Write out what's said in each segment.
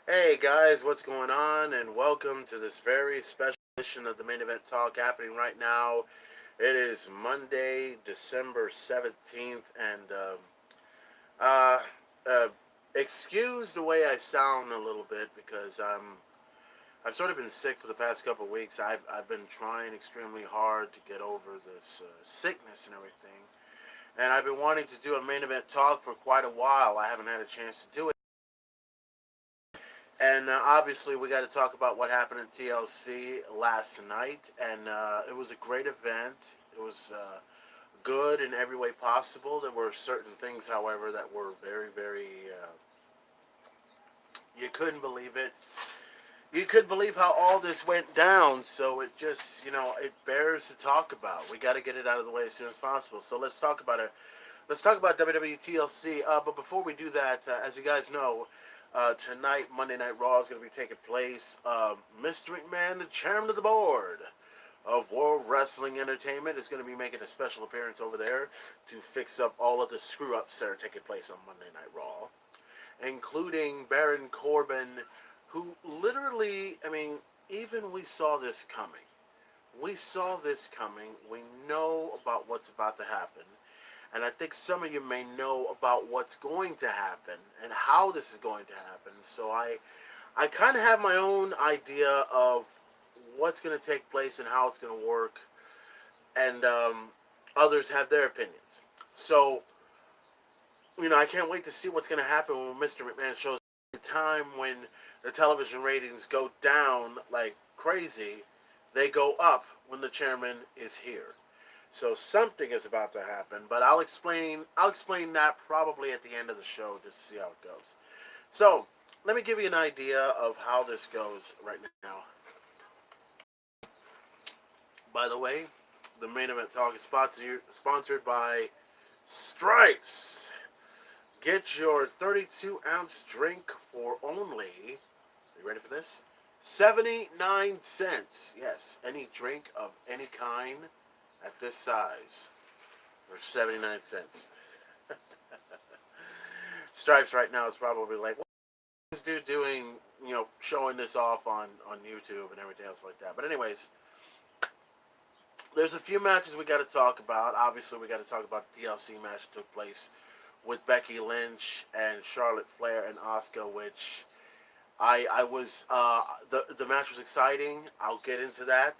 Hey guys, what's going on? And welcome to this very special edition of the Main Event Talk happening right now. It is Monday, December 17th, and uh, uh, excuse the way I sound a little bit because I've sort of been sick for the past couple of weeks. I've been trying extremely hard to get over this sickness and everything, and I've been wanting to do a Main Event Talk for quite a while. I haven't had a chance to do it. And obviously, we got to talk about what happened in TLC last night. And it was a great event. It was good in every way possible. There were certain things, however, that were very. You couldn't believe it. You couldn't believe how all this went down. So it just, it bears to talk about. We got to get it out of the way as soon as possible. So let's talk about it. Let's talk about WWE TLC. But before we do that, as you guys know, tonight, Monday Night Raw is going to be taking place. Mr. McMahon, the chairman of the board of World Wrestling Entertainment, is going to be making a special appearance over there to fix up all of the screw-ups that are taking place on Monday Night Raw, including Baron Corbin, who literally, even we saw this coming. We saw this coming. We know about what's about to happen. And I think some of you may know about what's going to happen and how this is going to happen. So I kind of have my own idea of what's going to take place and how it's going to work. And others have their opinions. So, I can't wait to see what's going to happen when Mr. McMahon shows up. The time when the television ratings go down like crazy, they go up when the chairman is here. So something is about to happen, but I'll explain that probably at the end of the show just to see how it goes. So, let me give you an idea of how this goes right now. By the way, the Main Event Talk is sponsored by Stripes. Get your 32-ounce drink for only, are you ready for this? 79 cents. Yes, any drink of any kind at this size for 79 cents. Stripes right now is probably like, what is this dude doing, showing this off on YouTube and everything else like that. But anyways, there's a few matches we got to talk about. Obviously, we got to talk about the TLC match that took place with Becky Lynch and Charlotte Flair and Asuka, which I was, the match was exciting. I'll get into that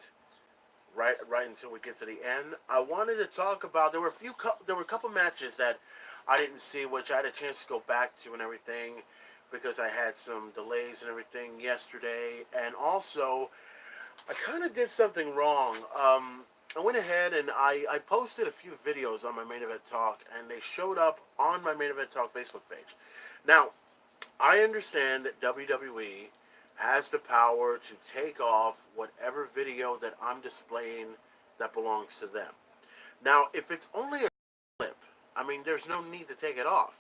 right until we get to the end. I wanted to talk about, there were a couple matches that I didn't see, which I had a chance to go back to and everything because I had some delays and everything yesterday, and also I kind of did something wrong. I went ahead and I posted a few videos on my Main Event Talk, and they showed up on my Main Event Talk Facebook page. Now, I understand that WWE has the power to take off whatever video that I'm displaying that belongs to them. Now, if it's only a clip, there's no need to take it off.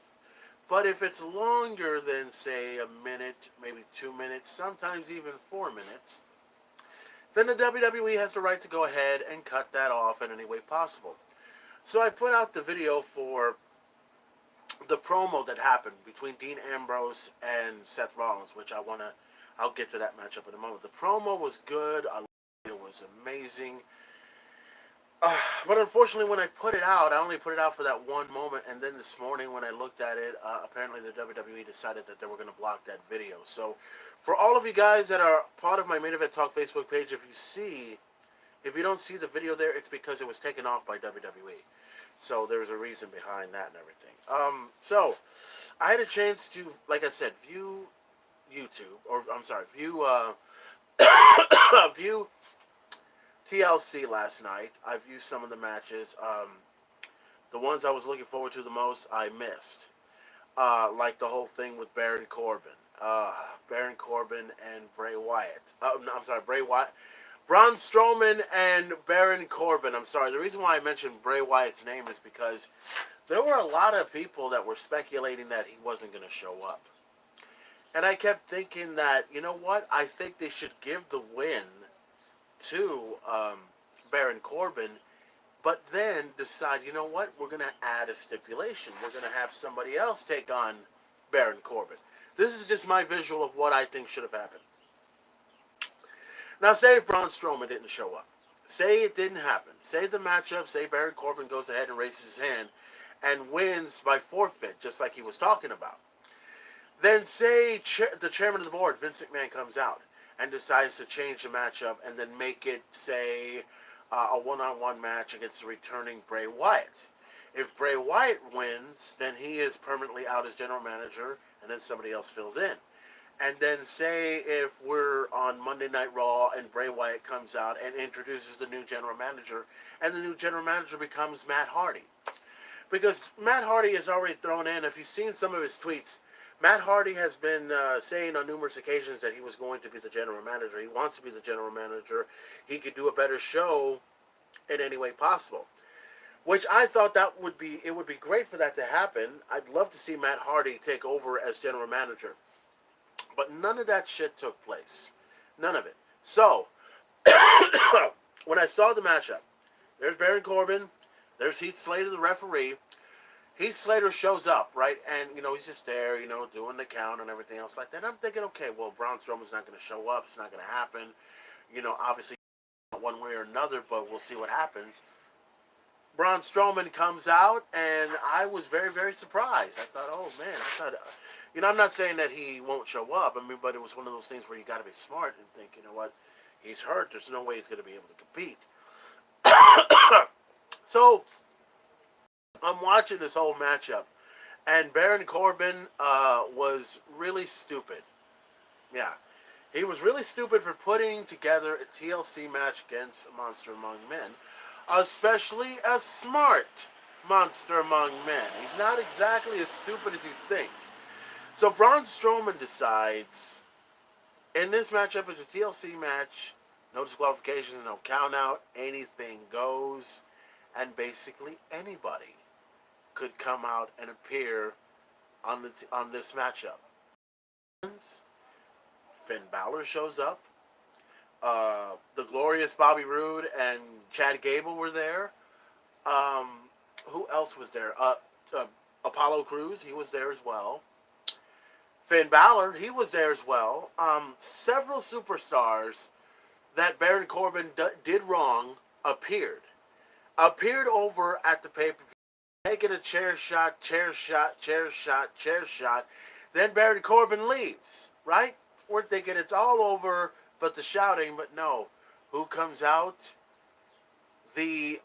But if it's longer than, say, a minute, maybe 2 minutes, sometimes even 4 minutes, then the WWE has the right to go ahead and cut that off in any way possible. So I put out the video for the promo that happened between Dean Ambrose and Seth Rollins, which I'll get to that matchup in a moment. The promo was good. It was amazing. But unfortunately, when I put it out, I only put it out for that one moment. And then this morning, when I looked at it, apparently the WWE decided that they were going to block that video. So, for all of you guys that are part of my Main Event Talk Facebook page, if you don't see the video there, it's because it was taken off by WWE. So there's a reason behind that and everything. So I had a chance to, like I said, view YouTube, or I'm sorry, view view TLC last night. I viewed some of the matches. The ones I was looking forward to the most, I missed. Like the whole thing with Baron Corbin. Baron Corbin and Bray Wyatt. No, I'm sorry, Bray Wyatt. Braun Strowman and Baron Corbin. I'm sorry. The reason why I mentioned Bray Wyatt's name is because there were a lot of people that were speculating that he wasn't going to show up. And I kept thinking that, you know what? I think they should give the win to Baron Corbin, but then decide, you know what? We're going to add a stipulation. We're going to have somebody else take on Baron Corbin. This is just my visual of what I think should have happened. Now, say if Braun Strowman didn't show up. Say it didn't happen. Say the matchup, say Baron Corbin goes ahead and raises his hand and wins by forfeit, just like he was talking about. Then say the chairman of the board, Vince McMahon, comes out and decides to change the matchup and then make it, say, a one-on-one match against the returning Bray Wyatt. If Bray Wyatt wins, then he is permanently out as general manager, and then somebody else fills in. And then say if we're on Monday Night Raw and Bray Wyatt comes out and introduces the new general manager, and the new general manager becomes Matt Hardy. Because Matt Hardy has already thrown in, if you've seen some of his tweets, Matt Hardy has been saying on numerous occasions that he was going to be the general manager. He wants to be the general manager. He could do a better show in any way possible. Which I thought it would be great for that to happen. I'd love to see Matt Hardy take over as general manager. But none of that shit took place. None of it. So, when I saw the matchup, there's Baron Corbin, there's Heath Slater, the referee. Heath Slater shows up, right? And, he's just there, doing the count and everything else like that. And I'm thinking, okay, well, Braun Strowman's not going to show up. It's not going to happen. Obviously, one way or another, but we'll see what happens. Braun Strowman comes out, and I was very, very surprised. I thought, oh, man, I'm not saying that he won't show up. But it was one of those things where you got to be smart and think, you know what, he's hurt. There's no way he's going to be able to compete. So, I'm watching this whole matchup, and Baron Corbin was really stupid. Yeah, he was really stupid for putting together a TLC match against a Monster Among Men, especially a smart Monster Among Men. He's not exactly as stupid as you think. So Braun Strowman decides, in this matchup, it's a TLC match, no disqualifications, no count out, anything goes, and basically anybody could come out and appear on this matchup. Finn Balor shows up. The glorious Bobby Roode and Chad Gable were there. Who else was there? Apollo Crews, he was there as well. Finn Balor, he was there as well. Several superstars that Baron Corbin did wrong appeared over at the pay-per-view, taking a chair shot. Then Baron Corbin leaves, right? We're thinking it's all over but the shouting, but no. Who comes out? The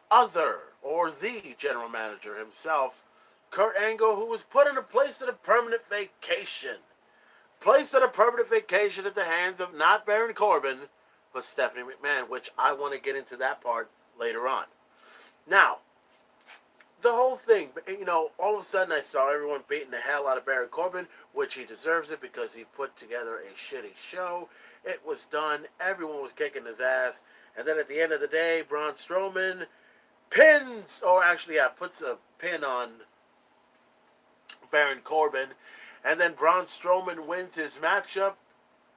general manager himself, Kurt Angle, who was put in a place of a permanent vacation. Placed on a permanent vacation at the hands of not Baron Corbin, but Stephanie McMahon, which I want to get into that part later on. Now, the whole thing, all of a sudden I saw everyone beating the hell out of Baron Corbin, which he deserves it because he put together a shitty show. It was done. Everyone was kicking his ass. And then at the end of the day, Braun Strowman puts a pin on Baron Corbin. And then Braun Strowman wins his matchup.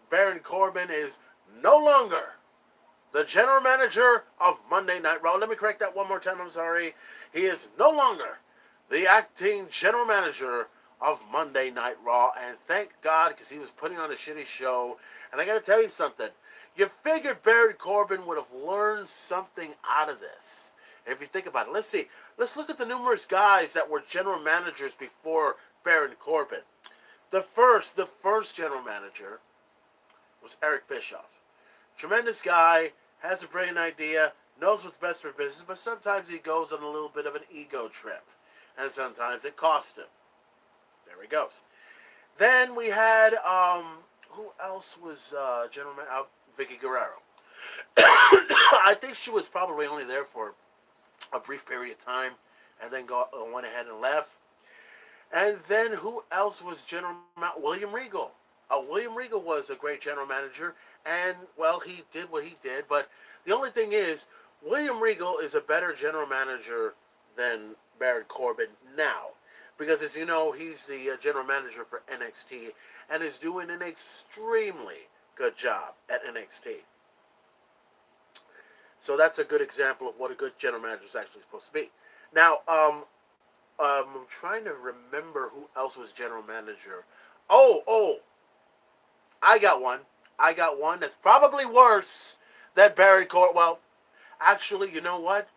Baron Corbin is no longer the general manager of Monday Night Raw. Let me correct that one more time. I'm sorry. He is no longer the acting general manager of Monday Night Raw. And thank God, because he was putting on a shitty show. And I got to tell you something. You figured Baron Corbin would have learned something out of this. If you think about it. Let's see. Let's look at the numerous guys that were general managers before Baron Corbin. The first general manager was Eric Bischoff. Tremendous guy, has a brilliant idea, knows what's best for business, but sometimes he goes on a little bit of an ego trip. And sometimes it costs him. There he goes. Then we had, who else was general manager? Vicky Guerrero. I think she was probably only there for a brief period of time and then went ahead and left. And then who else was general manager? William Regal. William Regal was a great general manager, and, well, he did what he did, but the only thing is, William Regal is a better general manager than Baron Corbin now, because as you know, he's the general manager for NXT, and is doing an extremely good job at NXT. So that's a good example of what a good general manager is actually supposed to be. Now, I'm trying to remember who else was general manager. I got one. I got one that's probably worse than Baron Corbin. Well, actually, you know what?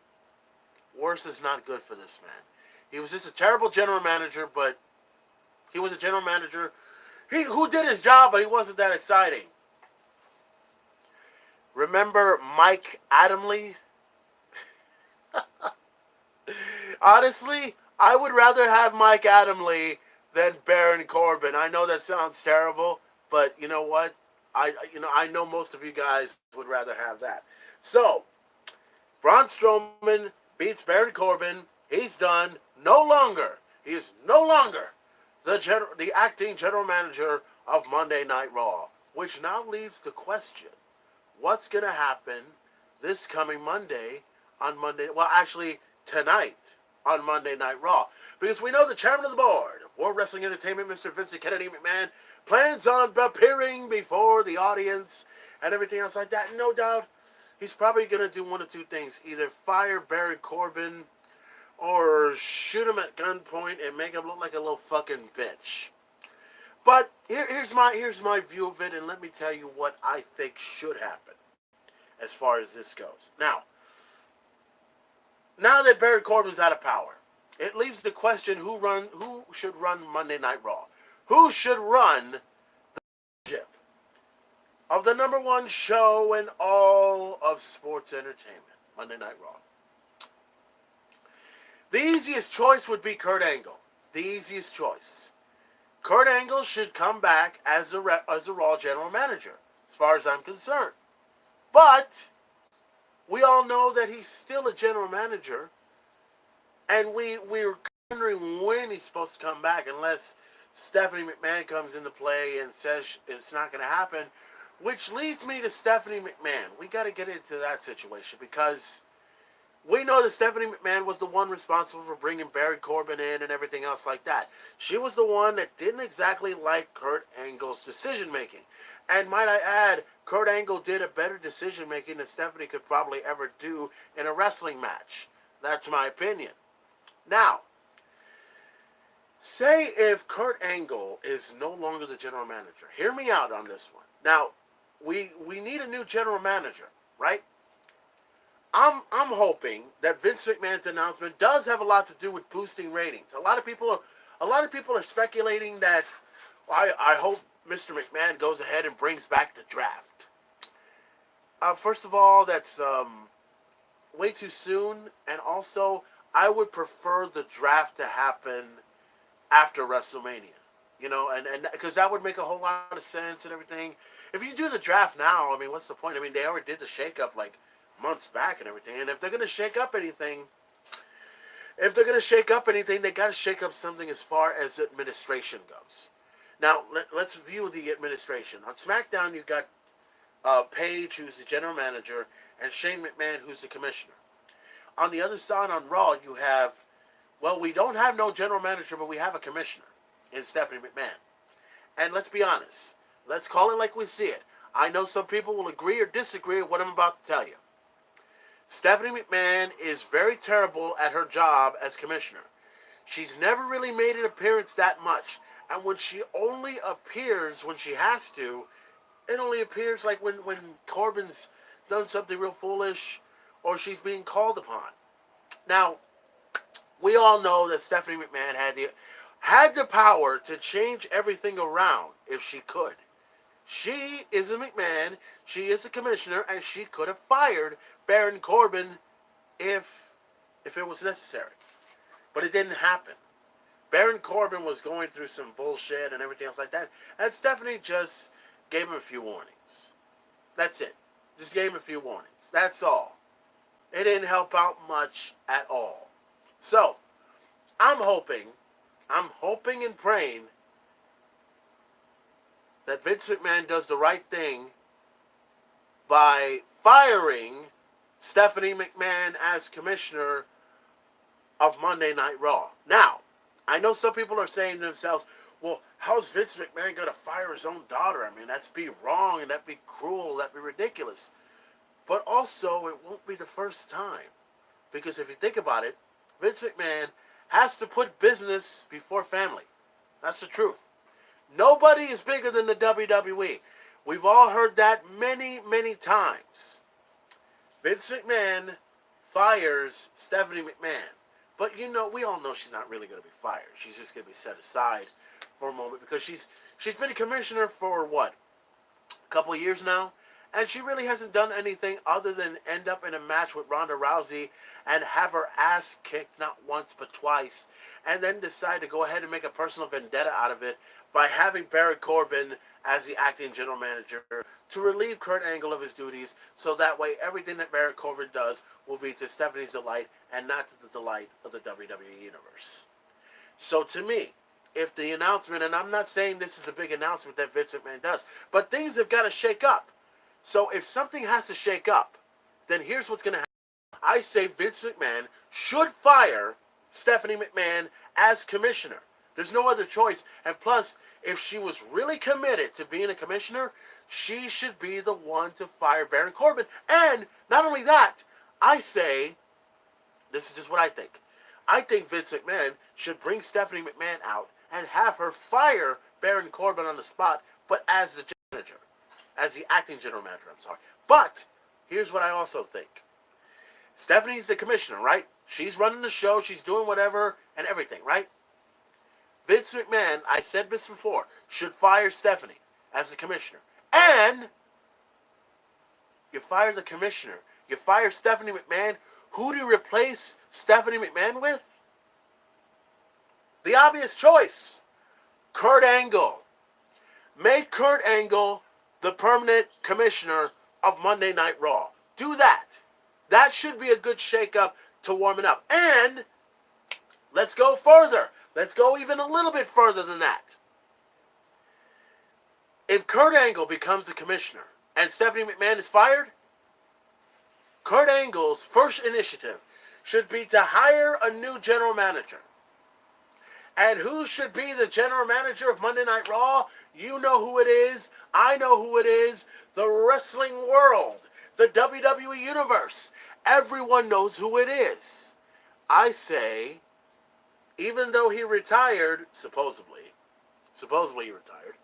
Worse is not good for this man. He was just a terrible general manager, but he was a general manager who did his job, but he wasn't that exciting. Remember Mike Adamle? Honestly, I would rather have Mike Adamle than Baron Corbin. I know that sounds terrible, but you know what? I know most of you guys would rather have that. So, Braun Strowman beats Baron Corbin. He's done. No longer. He is no longer the acting general manager of Monday Night Raw, which now leaves the question: what's going to happen this coming Monday on Monday? Well, actually tonight on Monday Night Raw, because we know the chairman of the board of World Wrestling Entertainment, Mr. Vincent Kennedy McMahon, plans on appearing before the audience and everything else like that. No doubt, he's probably going to do one of two things: either fire Baron Corbin or shoot him at gunpoint and make him look like a little fucking bitch. But here's my view of it, and let me tell you what I think should happen as far as this goes. Now that Baron Corbin's out of power, it leaves the question: who should run Monday Night Raw? Who should run the ship of the number one show in all of sports entertainment, Monday Night Raw? The easiest choice would be Kurt Angle. The easiest choice. Kurt Angle should come back as a Raw general manager, as far as I'm concerned. But we all know that he's still a general manager, and we're wondering when he's supposed to come back, unless Stephanie McMahon comes into play and says it's not going to happen, which leads me to Stephanie McMahon. We got to get into that situation, because we know that Stephanie McMahon was the one responsible for bringing Baron Corbin in and everything else like that. She was the one that didn't exactly like Kurt Angle's decision-making. And might I add, Kurt Angle did a better decision-making than Stephanie could probably ever do in a wrestling match. That's my opinion. Now, say if Kurt Angle is no longer the general manager. Hear me out on this one. Now, we need a new general manager, right? I'm hoping that Vince McMahon's announcement does have a lot to do with boosting ratings. A lot of people are speculating that I hope Mr. McMahon goes ahead and brings back the draft. First of all, that's way too soon, and also I would prefer the draft to happen after WrestleMania. You know, and because that would make a whole lot of sense and everything. If you do the draft now, I mean, what's the point? I mean, they already did the shakeup like months back and everything. And if they're going to shake up anything, they got to shake up something as far as administration goes. Now, let's view the administration. On SmackDown, you got Paige, who's the general manager, and Shane McMahon, who's the commissioner. On the other side, on Raw, you have, well, we don't have no general manager, but we have a commissioner in Stephanie McMahon. And let's be honest. Let's call it like we see it. I know some people will agree or disagree with what I'm about to tell you. Stephanie McMahon is very terrible at her job as commissioner. She's never really made an appearance that much. And when she only appears when she has to, it only appears like when Corbin's done something real foolish or she's being called upon. Now, we all know that Stephanie McMahon had the power to change everything around if she could. She is a McMahon, she is a commissioner, and she could have fired Baron Corbin if it was necessary. But it didn't happen. Baron Corbin was going through some bullshit and everything else like that, and Stephanie just gave him a few warnings. That's it. Just gave him a few warnings. That's all. It didn't help out much at all. So, I'm hoping and praying that Vince McMahon does the right thing by firing Stephanie McMahon as commissioner of Monday Night Raw. Now, I know some people are saying to themselves, well, how's Vince McMahon going to fire his own daughter? I mean, that'd be wrong, and that'd be cruel, that'd be ridiculous. But also, it won't be the first time. Because if you think about it, Vince McMahon has to put business before family. That's the truth. Nobody is bigger than the WWE. We've all heard that many, many times. Vince McMahon fires Stephanie McMahon. But we all know she's not really going to be fired. She's just going to be set aside for a moment because she's been a commissioner for what, a couple of years now, and she really hasn't done anything other than end up in a match with Ronda Rousey and have her ass kicked not once but twice, and then decide to go ahead and make a personal vendetta out of it by having Baron Corbin as the acting general manager to relieve Kurt Angle of his duties, so that way everything that Baron Corbin does will be to Stephanie's delight and not to the delight of the WWE Universe. So to me, if the announcement, and I'm not saying this is the big announcement that Vince McMahon does, but things have got to shake up. So if something has to shake up, then here's what's going to happen. I say Vince McMahon should fire Stephanie McMahon as commissioner. There's no other choice. And plus, if she was really committed to being a commissioner, she should be the one to fire Baron Corbin. And not only that, I say, this is just what I think. I think Vince McMahon should bring Stephanie McMahon out and have her fire Baron Corbin on the spot, but as the manager. As the acting general manager, I'm sorry. But, here's what I also think. Stephanie's the commissioner, right? She's running the show, she's doing whatever and everything, right? Vince McMahon, I said this before, should fire Stephanie as the commissioner. And, you fire the commissioner. You fire Stephanie McMahon. Who do you replace Stephanie McMahon with? The obvious choice. Kurt Angle. Make Kurt Angle the permanent commissioner of Monday Night Raw. Do that. That should be a good shake-up to warm it up. And let's go further. Let's go even a little bit further than that. If Kurt Angle becomes the commissioner and Stephanie McMahon is fired, Kurt Angle's first initiative should be to hire a new general manager. And who should be the general manager of Monday Night Raw? You know who it is. I know who it is. The wrestling world. The WWE Universe. Everyone knows who it is. I say, even though he retired, supposedly he retired,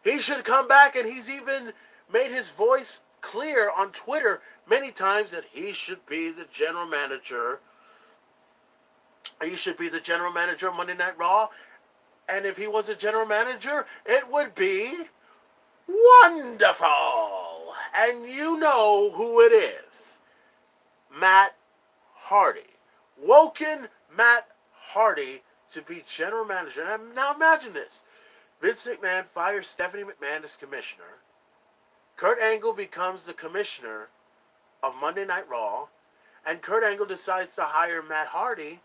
he should come back, and he's even made his voice clear on Twitter many times that he should be the general manager. He should be the general manager of Monday Night Raw. And if he was a general manager, it would be wonderful. And you know who it is. Matt Hardy. Woken Matt Hardy to be general manager. And now imagine this. Vince McMahon fires Stephanie McMahon as commissioner. Kurt Angle becomes the commissioner of Monday Night Raw. And Kurt Angle decides to hire Matt Hardy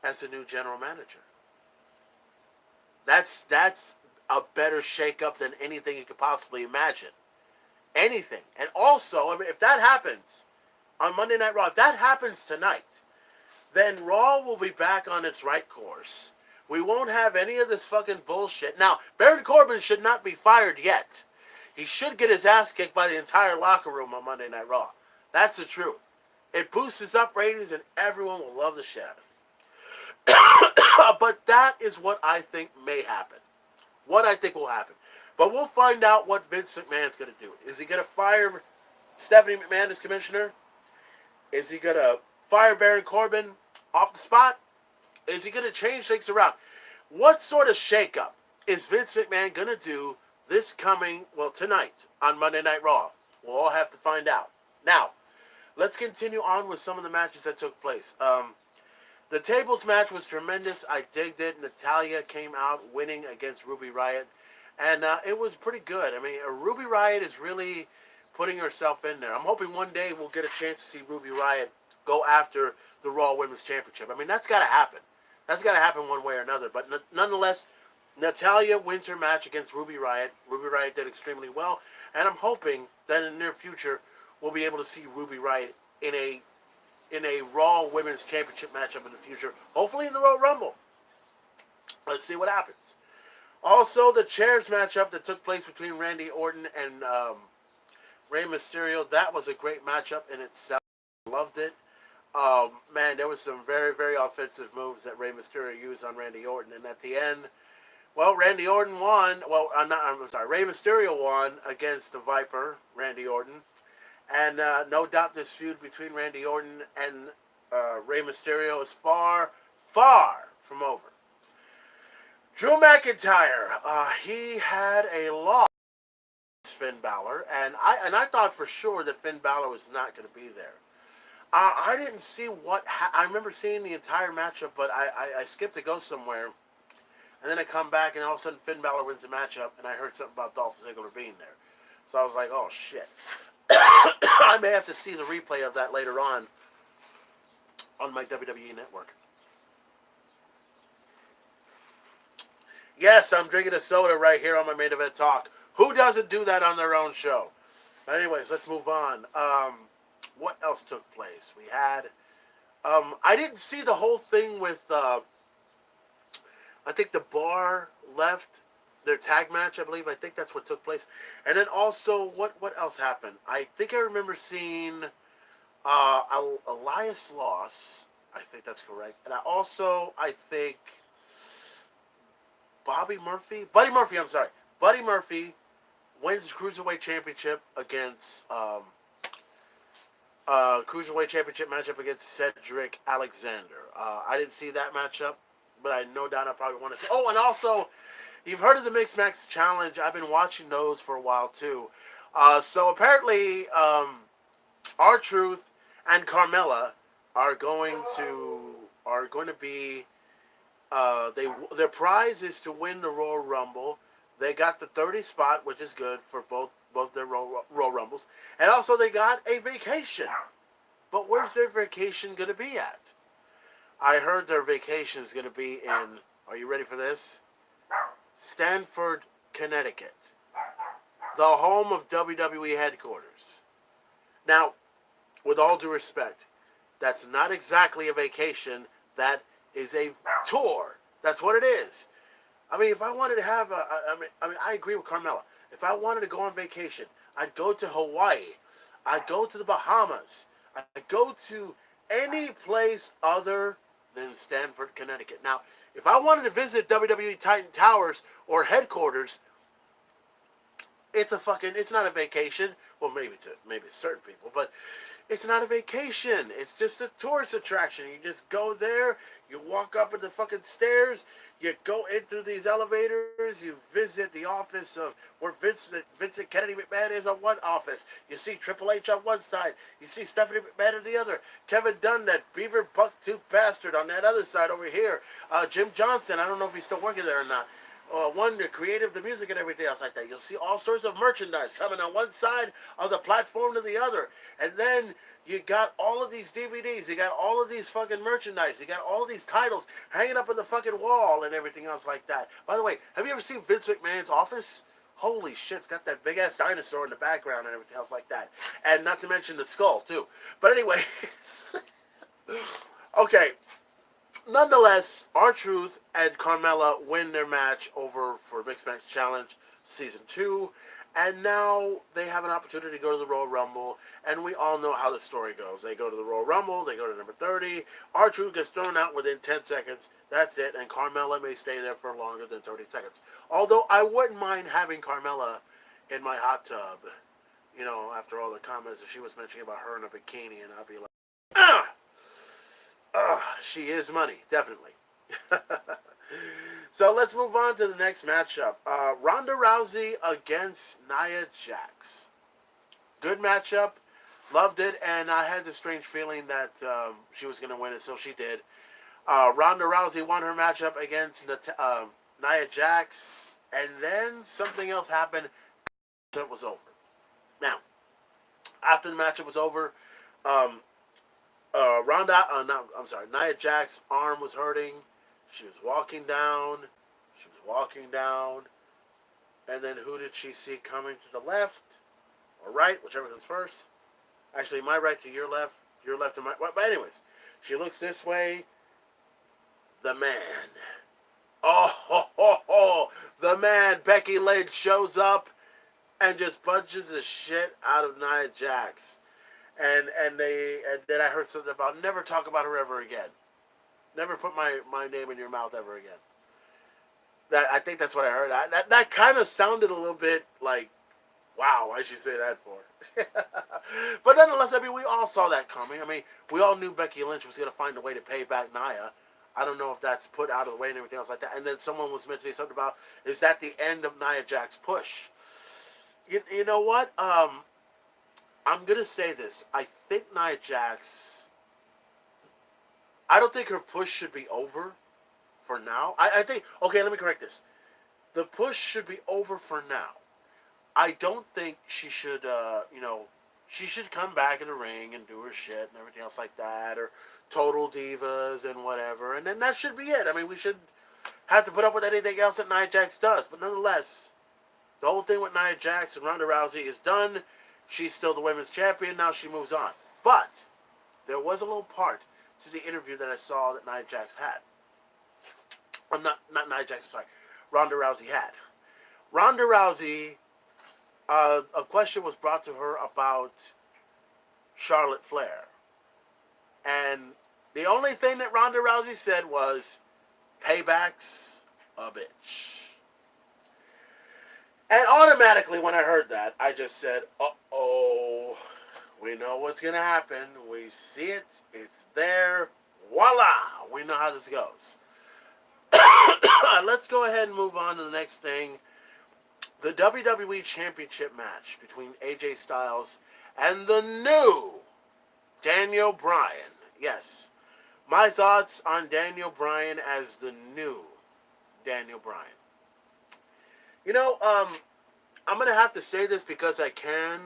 as the new general manager. That's a better shake-up than anything you could possibly imagine. Anything. And also, I mean, if that happens on Monday Night Raw, if that happens tonight, then Raw will be back on its right course. We won't have any of this fucking bullshit. Now, Baron Corbin should not be fired yet. He should get his ass kicked by the entire locker room on Monday Night Raw. That's the truth. It boosts up ratings and everyone will love the shit out of it. But that is what I think may happen. What I think will happen. But we'll find out what Vince McMahon's going to do. Is he going to fire Stephanie McMahon as commissioner? Is he going to fire Baron Corbin off the spot? Is he going to change things around? What sort of shakeup is Vince McMahon going to do this coming, tonight on Monday Night Raw? We'll all have to find out. Now, let's continue on with some of the matches that took place. The tables match was tremendous. I digged it. Natalya came out winning against Ruby Riott. And it was pretty good. I mean, Ruby Riott is really putting herself in there. I'm hoping one day we'll get a chance to see Ruby Riott go after the Raw Women's Championship. I mean, that's got to happen. That's got to happen one way or another. But nonetheless, Natalya wins her match against Ruby Riott. Ruby Riott did extremely well. And I'm hoping that in the near future, we'll be able to see Ruby Riott in a Raw Women's Championship matchup in the future. Hopefully in the Royal Rumble. Let's see what happens. Also, the chairs matchup that took place between Randy Orton and Rey Mysterio. That was a great matchup in itself. Loved it. Man, there was some very, very offensive moves that Rey Mysterio used on Randy Orton. And at the end, Well, Randy Orton won. Well, I'm sorry. Rey Mysterio won against the Viper, Randy Orton. And no doubt this feud between Randy Orton and Rey Mysterio is far, far from over. Drew McIntyre, he had a loss against Finn Balor, and I thought for sure that Finn Balor was not going to be there. I didn't see I remember seeing the entire matchup, but I skipped to go somewhere, and then I come back, and all of a sudden Finn Balor wins the matchup, and I heard something about Dolph Ziggler being there. So I was like, oh shit. I may have to see the replay of that later on my WWE network. Yes, I'm drinking a soda right here on my Main Event Talk. Who doesn't do that on their own show? But anyways, let's move on. What else took place? We had... I didn't see the whole thing with... I think the Bar left their tag match, I believe. I think that's what took place. And then also, what else happened? I think I remember seeing Elias loss. I think that's correct. And I think Buddy Murphy, Buddy Murphy wins the Cruiserweight Championship against Cruiserweight Championship matchup against Cedric Alexander. I didn't see that matchup, but I no doubt I probably want to see. Oh, and also, you've heard of the Mixed Match Challenge. I've been watching those for a while too. So apparently, R-Truth and Carmella are going to be. Their prize is to win the Royal Rumble. They got the 30 spot, which is good for both their Royal Rumbles, and also they got a vacation. But where's their vacation going to be at? I heard their vacation is going to be in. Are you ready for this? Stamford, Connecticut, the home of WWE headquarters. Now, with all due respect, that's not exactly a vacation. That is a tour. That's what it is. I mean, if I wanted to have I agree with Carmella. If I wanted to go on vacation, I'd go to Hawaii. I'd go to the Bahamas. I'd go to any place other than Stamford, Connecticut. Now, if I wanted to visit WWE Titan Towers or headquarters, it's not a vacation. Well, maybe it's certain people, but it's not a vacation. It's just a tourist attraction. You just go there, you walk up the fucking stairs, you go in through these elevators, you visit the office of where Vincent Kennedy McMahon is on one office. You see Triple H on one side. You see Stephanie McMahon on the other. Kevin Dunn, that beaver buck-tooth bastard, on that other side over here. Jim Johnson, I don't know if he's still working there or not. The creative, the music, and everything else like that. You'll see all sorts of merchandise coming on one side of the platform to the other. And then you got all of these DVDs. You got all of these fucking merchandise. You got all of these titles hanging up on the fucking wall and everything else like that. By the way, have you ever seen Vince McMahon's office? Holy shit, it's got that big-ass dinosaur in the background and everything else like that. And not to mention the skull, too. But anyway. Okay. Nonetheless, R-Truth and Carmella win their match over for Mixed Match Challenge Season 2. And now they have an opportunity to go to the Royal Rumble. And we all know how the story goes. They go to the Royal Rumble. They go to number 30. R-Truth gets thrown out within 10 seconds. That's it. And Carmella may stay there for longer than 30 seconds. Although I wouldn't mind having Carmella in my hot tub. You know, after all the comments that she was mentioning about her in a bikini. And I'd be like, she is money, definitely. So let's move on to the next matchup. Ronda Rousey against Nia Jax. Good matchup. Loved it. And I had the strange feeling that she was going to win it, so she did. Ronda Rousey won her matchup against Nia Jax. And then something else happened. It was over. Now, after the matchup was over, Nia Jax's arm was hurting. She was walking down. And then who did she see coming to the left or right, whichever comes first? Actually, my right to your left to my... But anyways, she looks this way. The man. The man, Becky Lynch, shows up and just punches the shit out of Nia Jax. And then I heard something about never talk about her ever again. Never put my name in your mouth ever again. That I think that's what I heard. That kind of sounded a little bit like, wow, why'd you say that for? But nonetheless, I mean, we all saw that coming. I mean, we all knew Becky Lynch was going to find a way to pay back Nia. I don't know if that's put out of the way and everything else like that. And then someone was mentioning something about, is that the end of Nia Jax's push? You know what? I'm going to say this. I think Nia Jax, I don't think her push should be over for now. I think, okay, let me correct this. The push should be over for now. I don't think she should, she should come back in the ring and do her shit and everything else like that, or Total Divas and whatever, and then that should be it. I mean, we should have to put up with anything else that Nia Jax does, but nonetheless, the whole thing with Nia Jax and Ronda Rousey is done. She's still the women's champion. Now she moves on. But there was a little part to the interview that I saw that Nia Jax had. Not Nia Jax, I'm sorry. Ronda Rousey had. Ronda Rousey, a question was brought to her about Charlotte Flair. And the only thing that Ronda Rousey said was, payback's a bitch. And automatically when I heard that, I just said, uh-oh, we know what's going to happen. We see it. It's there. Voila! We know how this goes. Let's go ahead and move on to the next thing. The WWE Championship match between AJ Styles and the new Daniel Bryan. Yes, my thoughts on Daniel Bryan as the new Daniel Bryan. You know, I'm going to have to say this because I can.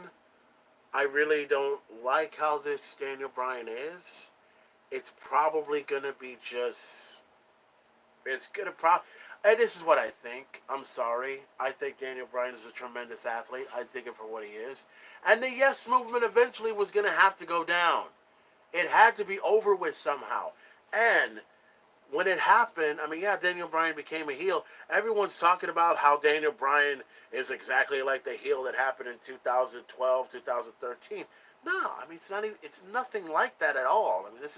I really don't like how this Daniel Bryan is. It's probably going to be just... It's going to and this is what I think. I'm sorry. I think Daniel Bryan is a tremendous athlete. I dig him for what he is. And the Yes Movement eventually was going to have to go down. It had to be over with somehow. And when it happened, I mean, yeah, Daniel Bryan became a heel. Everyone's talking about how Daniel Bryan is exactly like the heel that happened in 2012, 2013. No, I mean, it's nothing like that at all. I mean,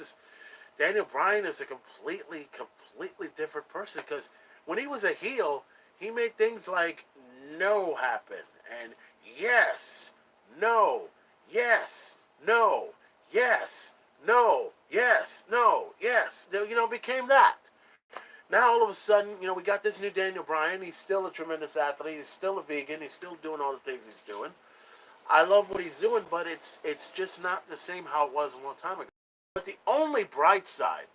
Daniel Bryan is a completely different person, because when he was a heel, he made things like no happen, and yes, no, yes, no, yes, no, yes, no, yes, became that. Now all of a sudden, we got this new Daniel Bryan. He's still a tremendous athlete. He's still a vegan. He's still doing all the things he's doing. I love what he's doing, but it's just not the same how it was a long time ago. But the only bright side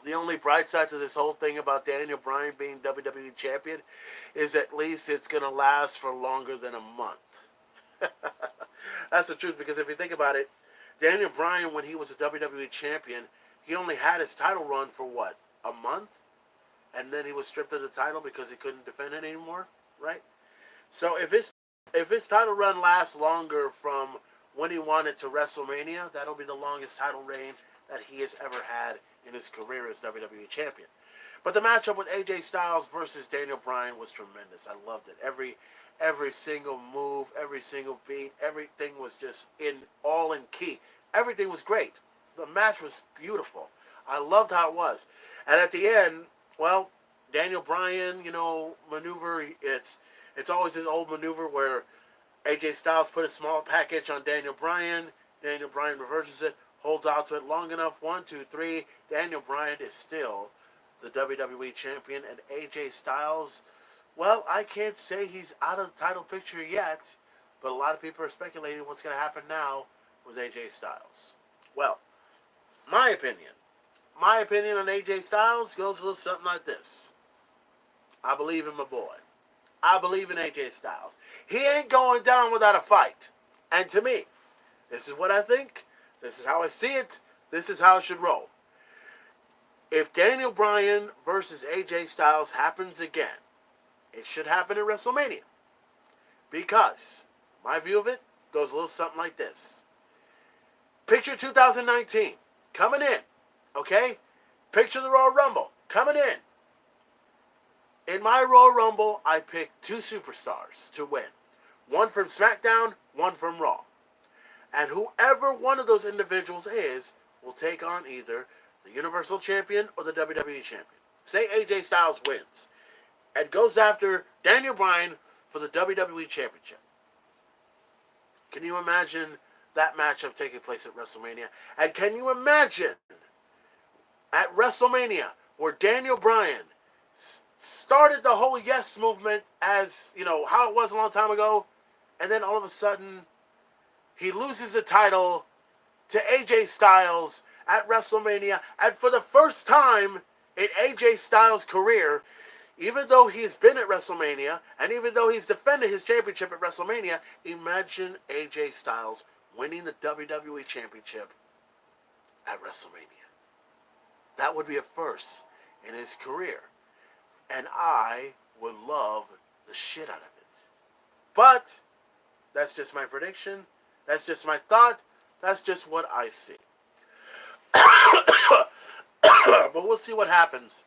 to this whole thing about Daniel Bryan being WWE Champion is at least it's going to last for longer than a month. That's the truth, because if you think about it, Daniel Bryan, when he was a WWE Champion, he only had his title run for what? A month? And then he was stripped of the title because he couldn't defend it anymore, right? So if his title run lasts longer from when he won it to WrestleMania, that'll be the longest title reign that he has ever had in his career as WWE Champion. But the matchup with AJ Styles versus Daniel Bryan was tremendous. I loved it. Every single move, every single beat, everything was just all in key. Everything was great. The match was beautiful. I loved how it was. And at the end, well, Daniel Bryan, maneuver, it's always his old maneuver where AJ Styles put a small package on Daniel Bryan. Daniel Bryan reverses it, holds out to it long enough. 1, 2, 3. Daniel Bryan is still the WWE Champion. And AJ Styles, well, I can't say he's out of the title picture yet, but a lot of people are speculating what's going to happen now with AJ Styles. Well, my opinion on AJ Styles goes a little something like this. I believe in my boy. I believe in AJ Styles. He ain't going down without a fight. And to me, this is what I think. This is how I see it. This is how it should roll. If Daniel Bryan versus AJ Styles happens again, it should happen at WrestleMania. Because my view of it goes a little something like this. Picture 2019 coming in. Okay? Picture the Royal Rumble coming in. In my Royal Rumble, I picked 2 superstars to win. One from SmackDown, one from Raw. And whoever one of those individuals is will take on either the Universal Champion or the WWE Champion. Say AJ Styles wins. and goes after Daniel Bryan for the WWE Championship. Can you imagine that matchup taking place at WrestleMania? And can you imagine at WrestleMania where Daniel Bryan started the whole yes movement as, how it was a long time ago, and then all of a sudden he loses the title to AJ Styles at WrestleMania, and for the first time in AJ Styles' career, even though he's been at WrestleMania, and even though he's defended his championship at WrestleMania, imagine AJ Styles winning the WWE Championship at WrestleMania. That would be a first in his career. And I would love the shit out of it. But that's just my prediction. That's just my thought. That's just what I see. But we'll see what happens.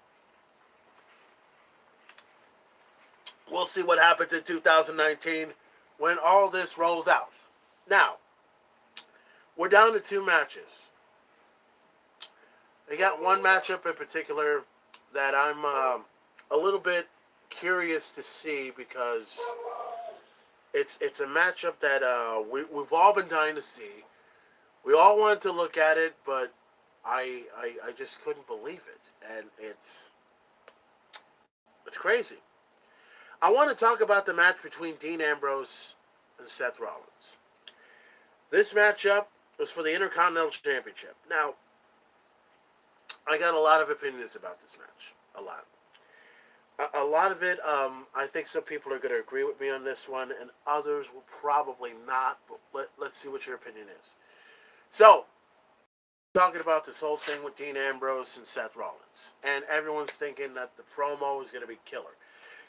We'll see what happens in 2019 when all this rolls out. Now, we're down to 2 matches. They got one matchup in particular that I'm a little bit curious to see because it's a matchup that we've all been dying to see. We all wanted to look at it, but I just couldn't believe it, and it's crazy. I want to talk about the match between Dean Ambrose and Seth Rollins. This matchup was for the Intercontinental Championship. Now, I got a lot of opinions about this match. A lot. A lot of it, I think some people are going to agree with me on this one, and others will probably not, but let's see what your opinion is. So, talking about this whole thing with Dean Ambrose and Seth Rollins, and everyone's thinking that the promo is going to be killer.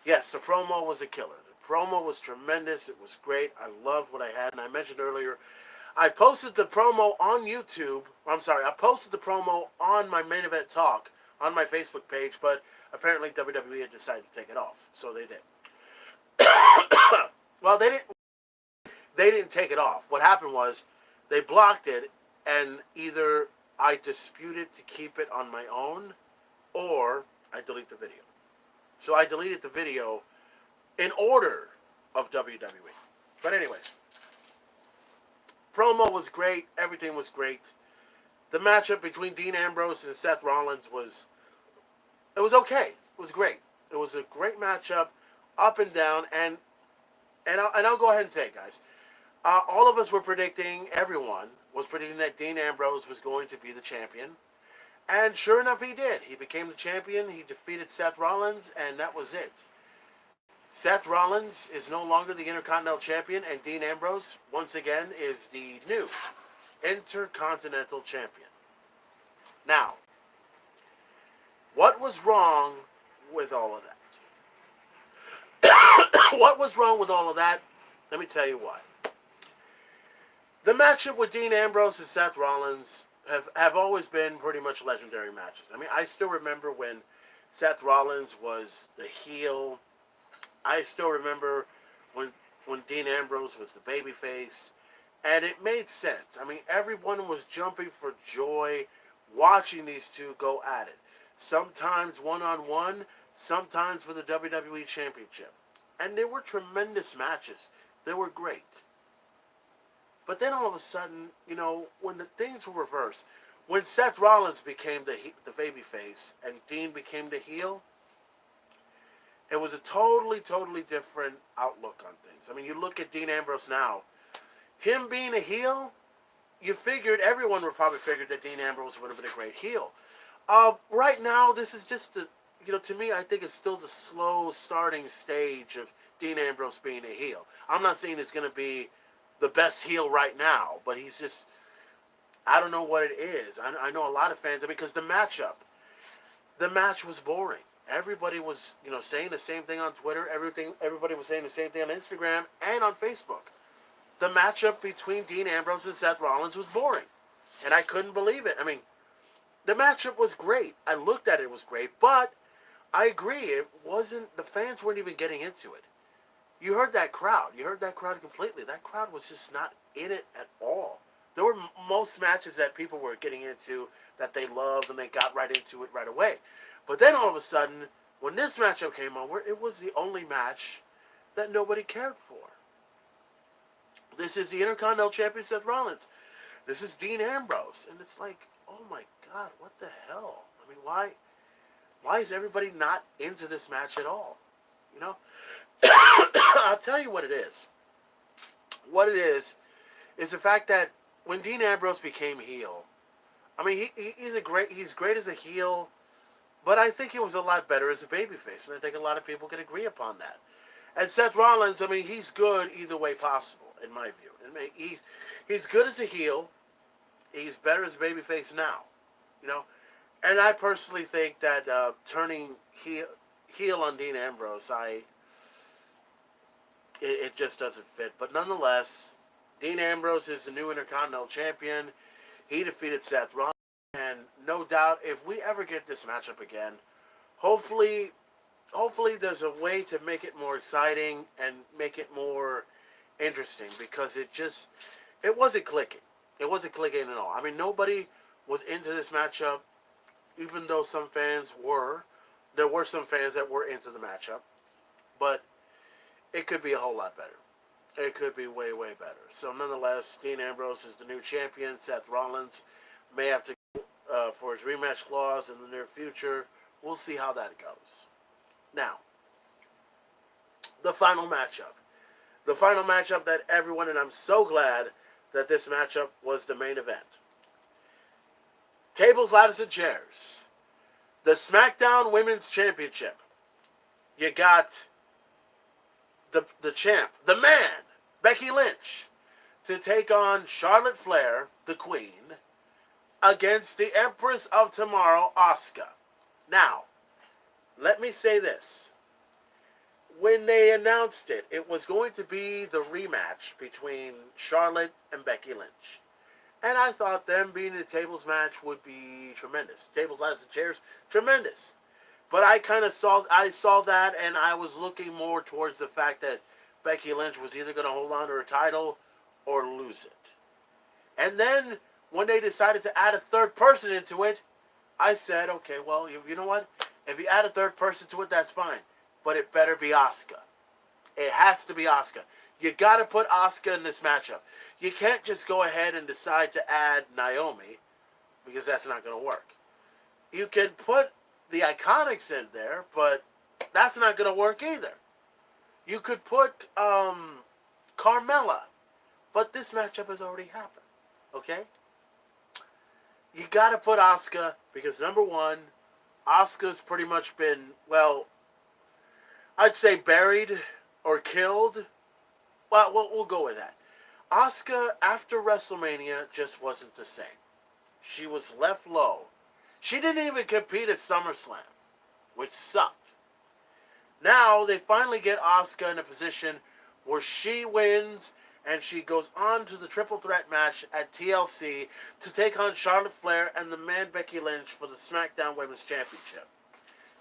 Yes, the promo was a killer. The promo was tremendous. It was great. I loved what I had, and I mentioned earlier, I posted the promo on YouTube. I posted the promo on my Main Event Talk on my Facebook page, but apparently WWE had decided to take it off, so they did. Well, they didn't take it off. What happened was they blocked it, and either I disputed to keep it on my own, or I delete the video. So I deleted the video in order of WWE. But anyways, promo was great. Everything was great. The matchup between Dean Ambrose and Seth Rollins was okay. It was great. It was a great matchup, up and down, and I'll go ahead and say it, guys. All of us were predicting, everyone was predicting that Dean Ambrose was going to be the champion. And sure enough, he did. He became the champion. He defeated Seth Rollins, and that was it. Seth Rollins is no longer the Intercontinental Champion, and Dean Ambrose, once again, is the new Intercontinental Champion. Now, what was wrong with all of that? What was wrong with all of that? Let me tell you why. The matchup with Dean Ambrose and Seth Rollins have always been pretty much legendary matches. I mean, I still remember when Seth Rollins was the heel. I still remember when Dean Ambrose was the babyface. And it made sense. I mean, everyone was jumping for joy watching these two go at it. Sometimes one-on-one, sometimes for the WWE Championship. And they were tremendous matches. They were great. But then all of a sudden, when the things were reversed, when Seth Rollins became the babyface and Dean became the heel, it was a totally, totally different outlook on things. I mean, you look at Dean Ambrose now, him being a heel, everyone would probably figured that Dean Ambrose would have been a great heel. Right now, this is just to me, I think it's still the slow starting stage of Dean Ambrose being a heel. I'm not saying it's going to be the best heel right now, but he's just, I don't know what it is. I know a lot of fans, because the match was boring. Everybody was, saying the same thing on Twitter. Everybody was saying the same thing on Instagram and on Facebook. The matchup between Dean Ambrose and Seth Rollins was boring, and I couldn't believe it. I mean, the matchup was great. I looked at it, it was great, but I agree, it wasn't, the fans weren't even getting into it. You heard that crowd. You heard that crowd completely. That crowd was just not in it at all. There were most matches that people were getting into that they loved, and they got right into it right away. But then all of a sudden, when this matchup came on, it was the only match that nobody cared for. This is the Intercontinental Champion Seth Rollins. This is Dean Ambrose, and it's like, oh my God, what the hell? I mean, why is everybody not into this match at all? You know, I'll tell you what it is. What it is the fact that when Dean Ambrose became heel, I mean, he's great as a heel, but I think he was a lot better as a babyface, and I think a lot of people can agree upon that. And Seth Rollins, I mean, he's good either way possible, in my view. I mean, he's good as a heel. He's better as a babyface now, you know. And I personally think that turning heel on Dean Ambrose, it just doesn't fit. But nonetheless, Dean Ambrose is the new Intercontinental Champion. He defeated Seth Rollins, and no doubt, if we ever get this matchup again, hopefully there's a way to make it more exciting and make it more interesting, because it wasn't clicking. It wasn't clicking at all. I mean, nobody was into this matchup, even though some fans were. There were some fans that were into the matchup, but it could be a whole lot better. It could be way, way better. So nonetheless, Dean Ambrose is the new champion. Seth Rollins may have to go for his rematch clause in the near future. We'll see how that goes. Now, the final matchup. The final matchup that everyone, and I'm so glad that this matchup was the main event. Tables, ladders, and chairs. The SmackDown Women's Championship. You got the champ, the man, Becky Lynch, to take on Charlotte Flair, the Queen, against the Empress of Tomorrow, Asuka. Now, let me say this. When they announced it, it was going to be the rematch between Charlotte and Becky Lynch. And I thought them being in the tables match would be tremendous. Tables, ladders, and chairs, tremendous. But I saw that, and I was looking more towards the fact that Becky Lynch was either going to hold on to her title or lose it. And then when they decided to add a third person into it, I said, okay, well, you know what? If you add a third person to it, that's fine. But it better be Asuka. It has to be Asuka. You got to put Asuka in this matchup. You can't just go ahead and decide to add Naomi, because that's not going to work. You can put the Iconics in there, but that's not going to work either. You could put Carmella, but this matchup has already happened. Okay? You got to put Asuka, because number one, Asuka's pretty much been, well, I'd say buried or killed. Well, we'll go with that. Asuka, after WrestleMania, just wasn't the same. She was left low. She didn't even compete at SummerSlam, which sucked. Now, they finally get Asuka in a position where she wins, and she goes on to the triple threat match at TLC to take on Charlotte Flair and the man Becky Lynch for the SmackDown Women's Championship.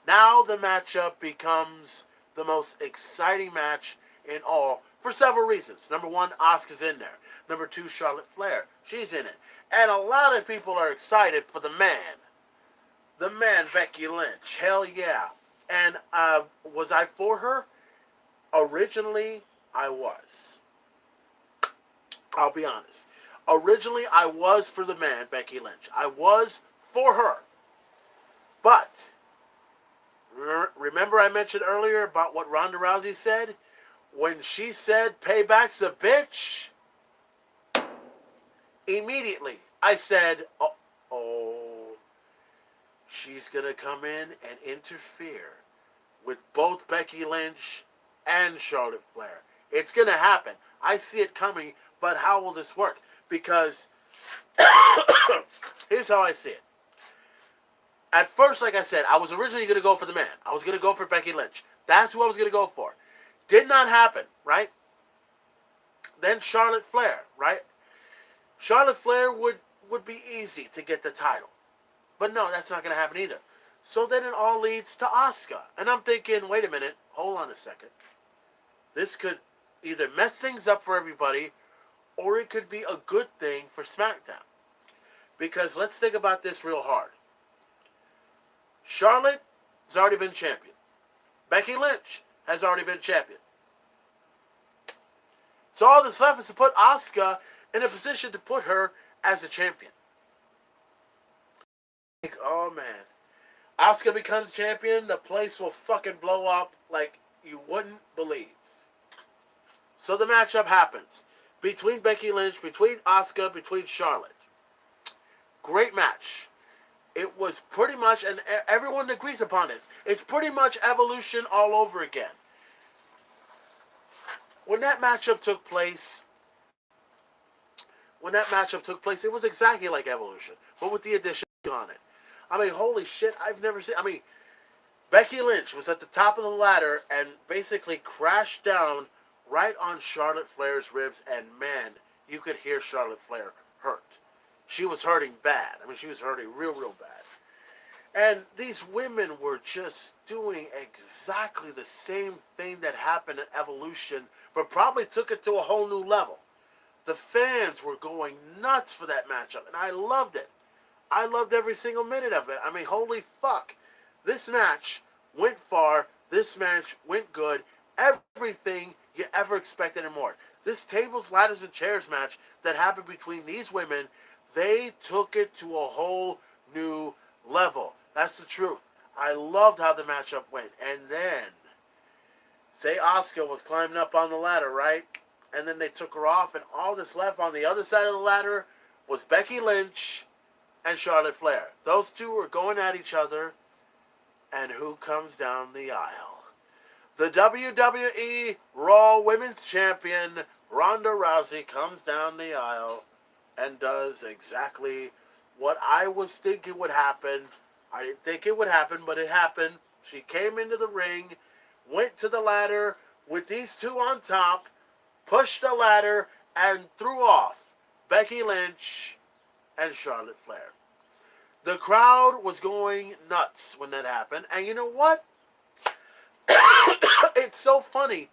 Now the matchup becomes the most exciting match in all, for several reasons. Number one, Asuka's in there. Number two, Charlotte Flair. She's in it. And a lot of people are excited for the man. The man, Becky Lynch. Hell yeah. And was I for her? Originally, I was. I'll be honest. Originally, I was for the man, Becky Lynch. I was for her. But, remember I mentioned earlier about what Ronda Rousey said? When she said, payback's a bitch, immediately I said, oh, she's going to come in and interfere with both Becky Lynch and Charlotte Flair. It's going to happen. I see it coming, but how will this work? Because here's how I see it. At first, like I said, I was originally going to go for the man. I was going to go for Becky Lynch. That's who I was going to go for. Did not happen, right? Then Charlotte Flair, right? Charlotte Flair would be easy to get the title. But no, that's not going to happen either. So then it all leads to Asuka. And I'm thinking, wait a minute, hold on a second. This could either mess things up for everybody, or it could be a good thing for SmackDown. Because let's think about this real hard. Charlotte has already been champion. Becky Lynch has already been champion. So all that's left is to put Asuka in a position to put her as a champion. Like, oh man. Asuka becomes champion, the place will fucking blow up like you wouldn't believe. So the matchup happens between Becky Lynch, between Asuka, between Charlotte. Great match. It was pretty much, and everyone agrees upon this, it's pretty much Evolution all over again. When that matchup took place, it was exactly like Evolution, but with the addition on it. I mean, holy shit, I've never seen, Becky Lynch was at the top of the ladder and basically crashed down right on Charlotte Flair's ribs, and man, you could hear Charlotte Flair hurt. She was hurting bad. She was hurting real bad. And these women were just doing exactly the same thing that happened at Evolution, but probably took it to a whole new level. The fans were going nuts for that matchup, and I loved it. I loved every single minute of it. Holy fuck. This match went far. This match went good. Everything you ever expected and more. This tables, ladders, and chairs match that happened between these women, they took it to a whole new level. That's the truth. I loved how the matchup went. And then, say Asuka was climbing up on the ladder, right? And then they took her off, and all that's left on the other side of the ladder was Becky Lynch and Charlotte Flair. Those two were going at each other, and who comes down the aisle? The WWE Raw Women's Champion, Ronda Rousey, comes down the aisle and does exactly what I was thinking would happen. I didn't think it would happen, but it happened. She came into the ring, went to the ladder with these two on top, pushed the ladder, and threw off Becky Lynch and Charlotte Flair. The crowd was going nuts when that happened. And you know what? It's so funny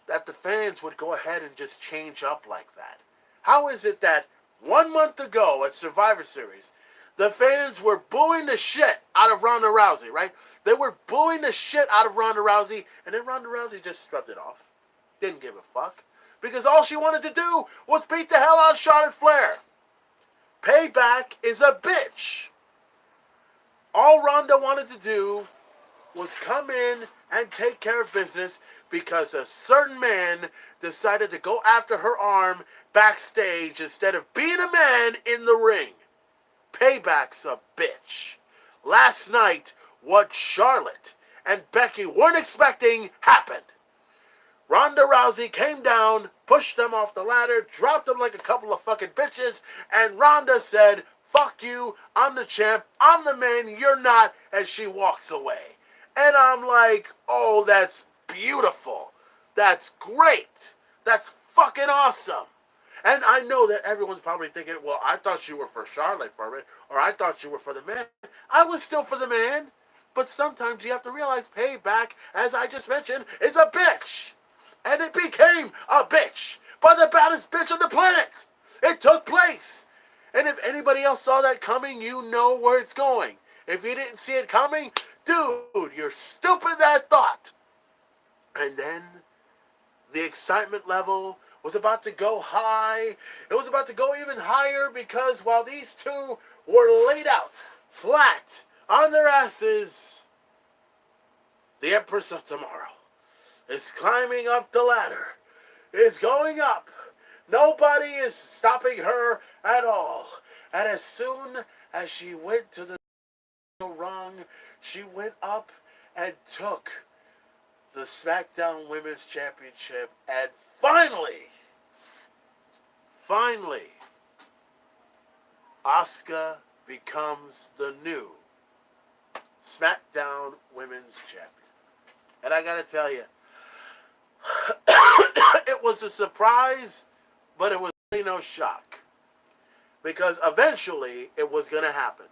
that the fans would go ahead and just change up like that. How is it that 1 month ago at Survivor Series, the fans were booing the shit out of Ronda Rousey, right? They were booing the shit out of Ronda Rousey, and then Ronda Rousey just shrugged it off. Didn't give a fuck. Because all she wanted to do was beat the hell out of Charlotte Flair. Payback is a bitch. All Ronda wanted to do was come in and take care of business because a certain man decided to go after her arm backstage instead of being a man in the ring. Payback's a bitch. Last night, what Charlotte and Becky weren't expecting happened. Ronda Rousey came down, pushed them off the ladder, dropped them like a couple of fucking bitches, and Ronda said, "Fuck you, I'm the champ, I'm the man, you're not," and she walks away. And I'm like, oh, that's beautiful. That's great. That's fucking awesome. And I know that everyone's probably thinking, well, I thought you were for Charlotte for it, or I thought you were for the man. I was still for the man, but sometimes you have to realize Payback, as I just mentioned, is a bitch. And it became a bitch by the baddest bitch on the planet. It took place. And if anybody else saw that coming, you know where it's going. If you didn't see it coming, dude, you're stupid that thought. And then the excitement level was about to go high. It was about to go even higher because while these two were laid out flat on their asses, the Empress of Tomorrow is climbing up the ladder, is going up. Nobody is stopping her at all. And as soon as she went to the rung, she went up and took the SmackDown Women's Championship, and finally, Asuka becomes the new SmackDown Women's Champion. And I gotta tell you, it was a surprise, but it was really no shock. Because eventually, it was gonna happen.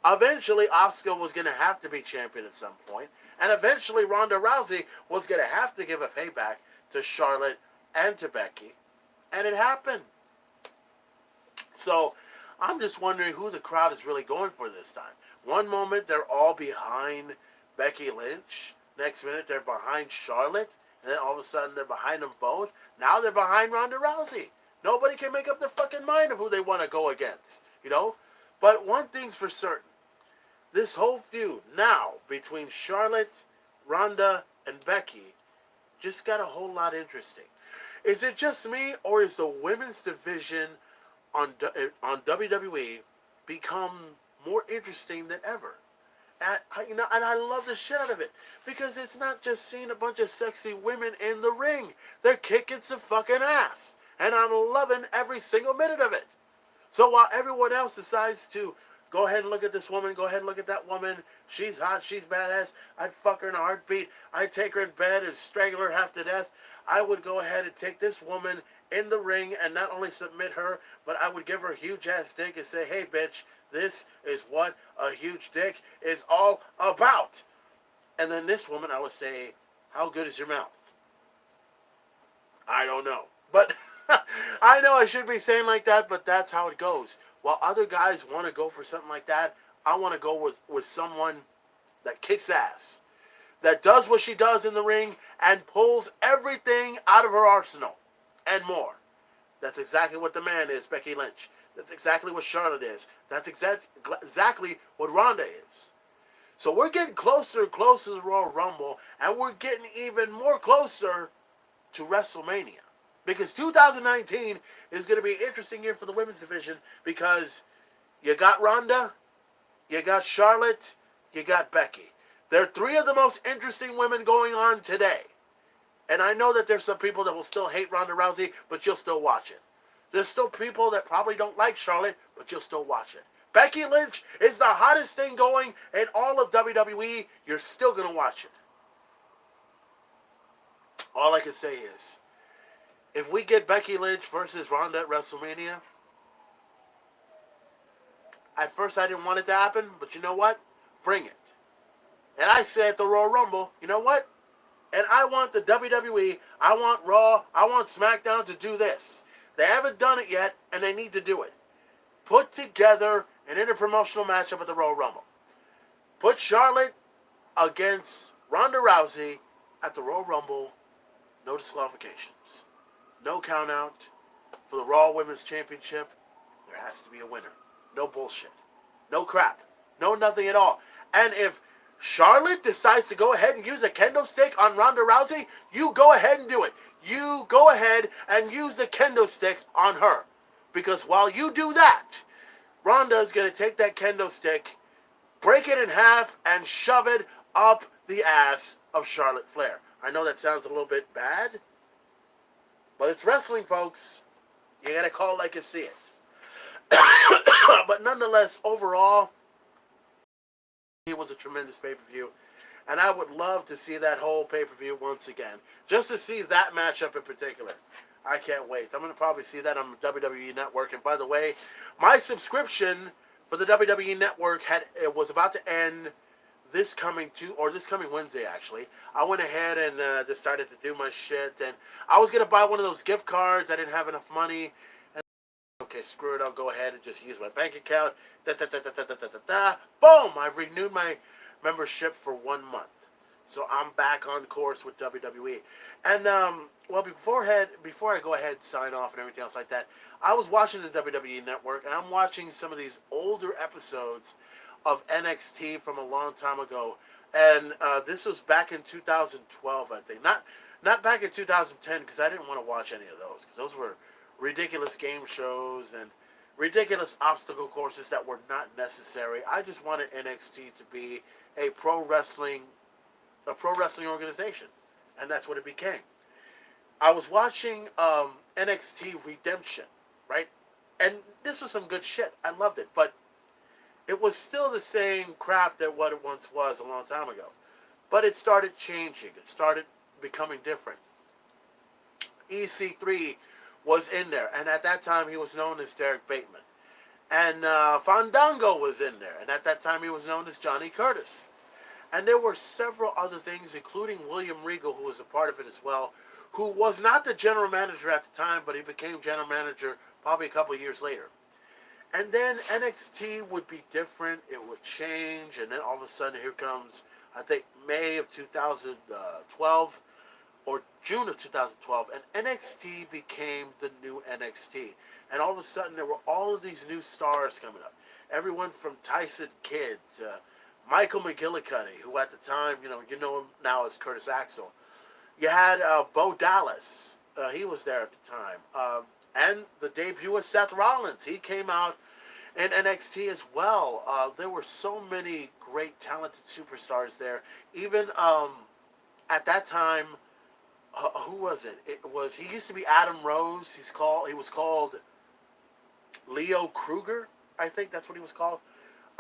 Eventually, Asuka was gonna have to be champion at some point. And eventually, Ronda Rousey was gonna have to give a payback to Charlotte and to Becky. And it happened. So, I'm just wondering who the crowd is really going for this time. One moment, they're all behind Becky Lynch. Next minute, they're behind Charlotte. And then all of a sudden, they're behind them both. Now they're behind Ronda Rousey. Nobody can make up their fucking mind of who they want to go against. You know? But one thing's for certain. This whole feud now between Charlotte, Ronda, and Becky just got a whole lot interesting. Is it just me, or is the women's division on WWE become more interesting than ever? And I love the shit out of it because it's not just seeing a bunch of sexy women in the ring; they're kicking some fucking ass, and I'm loving every single minute of it. So while everyone else decides to go ahead and look at this woman, go ahead and look at that woman, she's hot, she's badass, I'd fuck her in a heartbeat, I'd take her in bed and strangle her half to death, I would go ahead and take this woman in the ring and not only submit her, but I would give her a huge ass dick and say, hey bitch, this is what a huge dick is all about. And then this woman, I would say, how good is your mouth? I don't know. But I know I should be saying like that, but that's how it goes. While other guys want to go for something like that, I want to go with someone that kicks ass, that does what she does in the ring and pulls everything out of her arsenal and more. That's exactly what the man is, Becky Lynch. That's exactly what Charlotte is. That's exactly what Ronda is. So we're getting closer and closer to the Royal Rumble, and we're getting even more closer to WrestleMania. Because 2019 is going to be an interesting year for the women's division because you got Ronda, you got Charlotte, you got Becky. They're three of the most interesting women going on today. And I know that there's some people that will still hate Ronda Rousey, but you'll still watch it. There's still people that probably don't like Charlotte, but you'll still watch it. Becky Lynch is the hottest thing going in all of WWE. You're still going to watch it. All I can say is, if we get Becky Lynch versus Ronda at WrestleMania, at first I didn't want it to happen, but you know what? Bring it. And I said at the Royal Rumble, you know what? And I want the WWE, I want Raw, I want SmackDown to do this. They haven't done it yet, and they need to do it. Put together an interpromotional matchup at the Royal Rumble. Put Charlotte against Ronda Rousey at the Royal Rumble. No disqualifications. No count out. For the Raw Women's Championship, there has to be a winner. No bullshit. No crap. No nothing at all. And if Charlotte decides to go ahead and use a kendo stick on Ronda Rousey, you go ahead and do it. You go ahead and use the kendo stick on her. Because while you do that, Ronda is going to take that kendo stick, break it in half, and shove it up the ass of Charlotte Flair. I know that sounds a little bit bad, but it's wrestling, folks. You got to call it like you see it. But nonetheless, overall, it was a tremendous pay-per-view. And I would love to see that whole pay-per-view once again. Just to see that matchup in particular. I can't wait. I'm going to probably see that on the WWE Network. And by the way, my subscription for the WWE Network was about to end this coming Wednesday, actually. I went ahead and just started to do my shit. And I was going to buy one of those gift cards. I didn't have enough money. And okay, screw it. I'll go ahead and just use my bank account. Boom! I've renewed my membership for 1 month. So I'm back on course with WWE. And, well, before I go ahead and sign off and everything else like that, I was watching the WWE Network, and I'm watching some of these older episodes of NXT from a long time ago. And this was back in 2012, I think. Not back in 2010, because I didn't want to watch any of those, because those were ridiculous game shows and ridiculous obstacle courses that were not necessary. I just wanted NXT to be a pro wrestling organization, and that's what it became. I was watching NXT Redemption, right? And this was some good shit. I loved it, but it was still the same crap that what it once was a long time ago. But it started changing. It started becoming different. EC3 was in there, and at that time he was known as Derek Bateman. And Fandango was in there, and at that time he was known as Johnny Curtis. And there were several other things, including William Regal, who was a part of it as well, who was not the general manager at the time, but he became general manager probably a couple of years later. And then NXT would be different, it would change, and then all of a sudden here comes I think May of 2012 or June of 2012, and NXT became the new NXT. And all of a sudden, there were all of these new stars coming up. Everyone from Tyson Kidd to Michael McGillicuddy, who at the time, you know him now as Curtis Axel. You had Bo Dallas. He was there at the time. And the debut of Seth Rollins. He came out in NXT as well. There were so many great, talented superstars there. Even at that time, who was it? He used to be Adam Rose. He was called Leo Kruger. I think that's what he was called.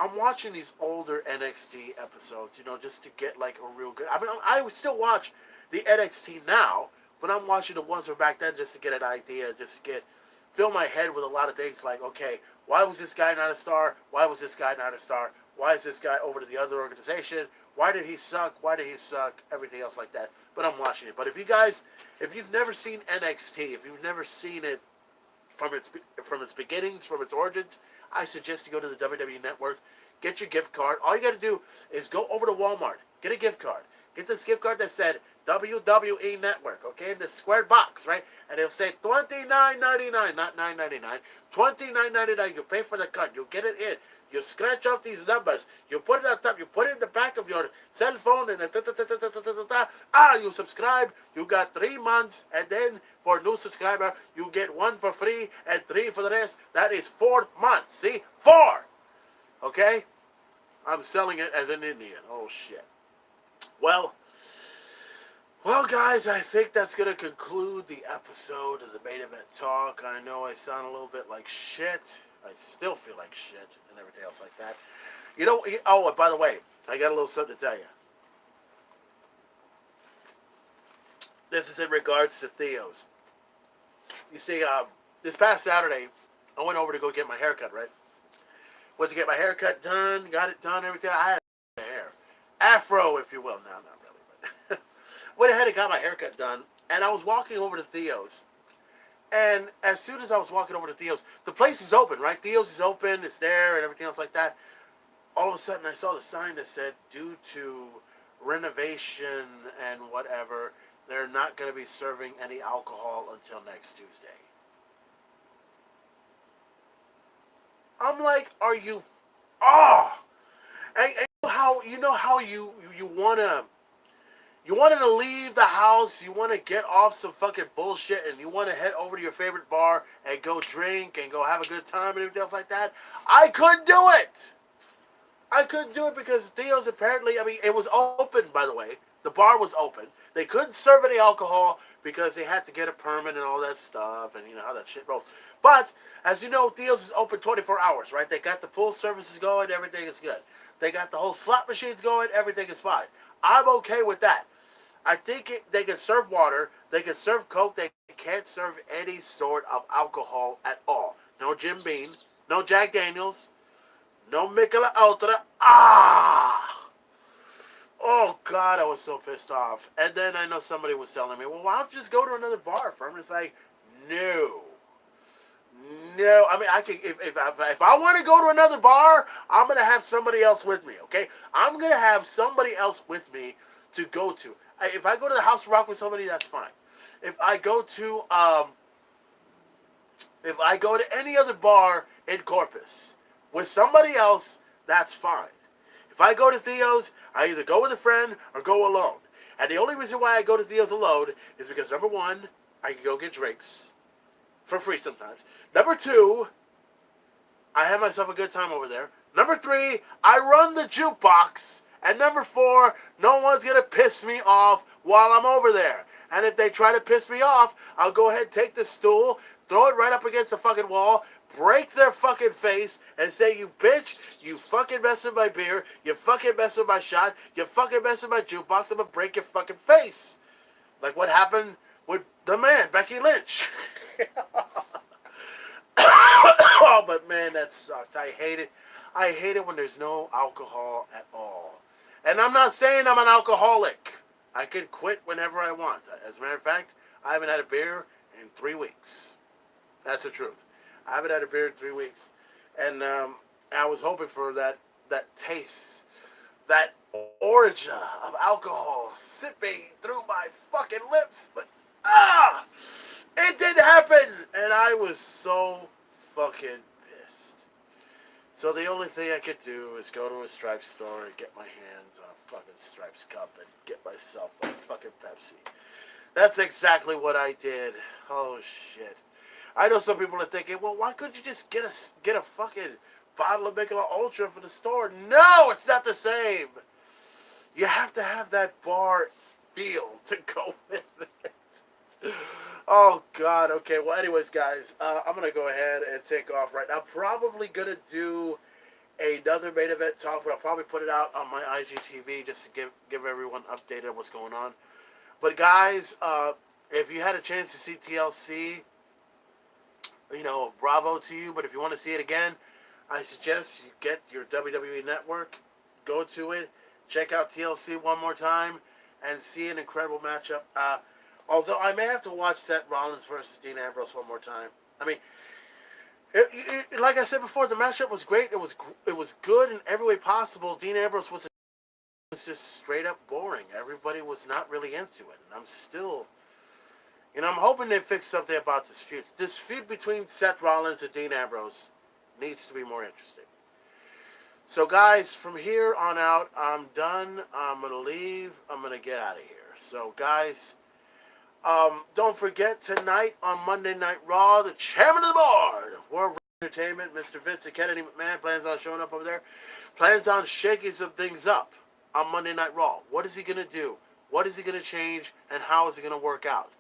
I'm watching these older NXT episodes, just to get like a real good. I mean, I would still watch the NXT now, but I'm watching the ones from back then just to get an idea, just to fill my head with a lot of things like, okay, why was this guy not a star? Why was this guy not a star? Why is this guy over to the other organization? Why did he suck? Why did he suck? Everything else like that. But I'm watching it. But if you've never seen NXT, if you've never seen it from its beginnings, from its origins, I suggest you go to the WWE Network, get your gift card. All you got to do is go over to Walmart, get a gift card. Get this gift card that said WWE Network, okay, in the square box, right? And it'll say $29.99, not $9.99, $29.99. You pay for the card, you get it in. You scratch off these numbers. You put it on top. You put it in the back of your cell phone, and you subscribe. You got 3 months, and then for a new subscriber, you get 1 for free and 3 for the rest. That is 4 months. See, 4. Okay, I'm selling it as an Indian. Oh shit. Well, guys, I think that's gonna conclude the episode of the Main Event Talk. I know I sound a little bit like shit. I still feel like shit and everything else like that. Oh, and by the way, I got a little something to tell you. This is in regards to Theo's. You see, this past Saturday, I went over to go get my haircut, right? Went to get my haircut done, got it done, everything. I had hair. Afro, if you will. No, not really. But went ahead and got my haircut done, and I was walking over to Theo's. And as soon as I was walking over to Theo's, the place is open, right? Theo's is open, it's there, and everything else like that. All of a sudden, I saw the sign that said, due to renovation and whatever, they're not going to be serving any alcohol until next Tuesday. I'm like, are you... Oh! And you know how you want to... You wanted to leave the house, you want to get off some fucking bullshit, and you want to head over to your favorite bar and go drink and go have a good time and everything else like that. I couldn't do it! I couldn't do it because Theo's apparently, it was open, by the way. The bar was open. They couldn't serve any alcohol because they had to get a permit and all that stuff, and you know how that shit rolls. But, as you know, Theo's is open 24 hours, right? They got the pool services going, everything is good. They got the whole slot machines going, everything is fine. I'm okay with that. I think they can serve water, they can serve Coke, they can't serve any sort of alcohol at all. No Jim Beam, no Jack Daniels, no Michelob Ultra. Oh, God, I was so pissed off. And then I know somebody was telling me, well, why don't you just go to another bar for him? It's like, no. I mean, I can if I want to go to another bar, I'm going to have somebody else with me, okay? I'm going to have somebody else with me to go to. If I go to the House of Rock with somebody, that's fine. If I go to any other bar in Corpus with somebody else, that's fine. If I go to Theo's, I either go with a friend or go alone. And the only reason why I go to Theo's alone is because, number one, I can go get drinks for free sometimes. Number two, I have myself a good time over there. Number three, I run the jukebox. And number four, no one's going to piss me off while I'm over there. And if they try to piss me off, I'll go ahead, take the stool, throw it right up against the fucking wall, break their fucking face, and say, you bitch, you fucking mess with my beer, you fucking mess with my shot, you fucking mess with my jukebox, I'm going to break your fucking face. Like what happened with the man, Becky Lynch. Oh, but man, that sucked. I hate it. I hate it when there's no alcohol at all. And I'm not saying I'm an alcoholic. I can quit whenever I want. As a matter of fact, I haven't had a beer in 3 weeks. That's the truth. I haven't had a beer in 3 weeks. And I was hoping for that taste that origin of alcohol sipping through my fucking lips. But, it didn't happen. And I was so fucking pissed. So the only thing I could do is go to a Stripes store and get my hands on a fucking Stripes cup and get myself a fucking Pepsi. That's exactly what I did. Oh, shit. I know some people are thinking, well, why couldn't you just get a fucking bottle of Michelob Ultra from the store? No, it's not the same. You have to have that bar feel to go with it. Oh, God. Okay, well, anyways, guys, I'm going to go ahead and take off right now. I'm probably going to do another main event talk, but I'll probably put it out on my IGTV just to give everyone updated on what's going on. But, guys, if you had a chance to see TLC, you know, bravo to you. But if you want to see it again, I suggest you get your WWE Network, go to it, check out TLC one more time, and see an incredible matchup. Although I may have to watch Seth Rollins versus Dean Ambrose one more time. I mean, like I said before, the matchup was great. It was good in every way possible. Dean Ambrose was just straight up boring. Everybody was not really into it, and I'm still. You know, I'm hoping they fix something about this feud. This feud between Seth Rollins and Dean Ambrose needs to be more interesting. So, guys, from here on out, I'm done. I'm going to leave. I'm going to get out of here. So, guys, don't forget, tonight on Monday Night Raw, the chairman of the board, World Entertainment, Mr. Vince and Kennedy McMahon, plans on showing up over there. Plans on shaking some things up on Monday Night Raw. What is he going to do? What is he going to change? And how is it going to work out?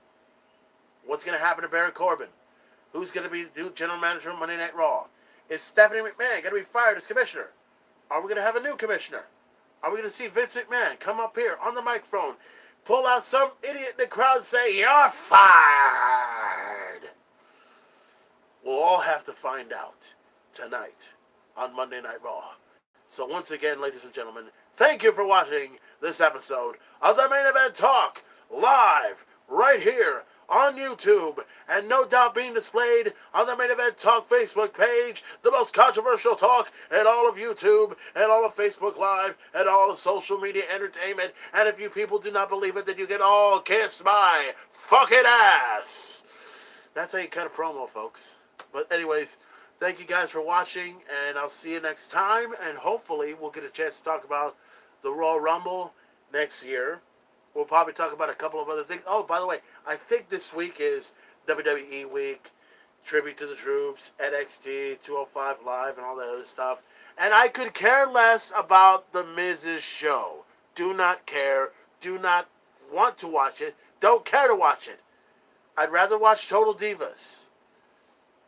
What's going to happen to Baron Corbin? Who's going to be the general manager of Monday Night Raw? Is Stephanie McMahon going to be fired as commissioner? Are we going to have a new commissioner? Are we going to see Vince McMahon come up here on the microphone, pull out some idiot in the crowd and say, "You're fired"? We'll all have to find out tonight on Monday Night Raw. So once again, ladies and gentlemen, thank you for watching this episode of the Main Event Talk live right here on YouTube, and no doubt being displayed on the Main Event Talk Facebook page, the most controversial talk in all of YouTube, and all of Facebook Live, and all of social media entertainment. And if you people do not believe it, then you can all kiss my fucking ass. That's how you cut a promo, folks. But anyways, thank you guys for watching, and I'll see you next time, and hopefully we'll get a chance to talk about the Royal Rumble next year. We'll probably talk about a couple of other things. Oh, by the way, I think this week is WWE Week, Tribute to the Troops, NXT, 205 Live, and all that other stuff. And I could care less about the Miz's show. Do not care. Do not want to watch it. Don't care to watch it. I'd rather watch Total Divas.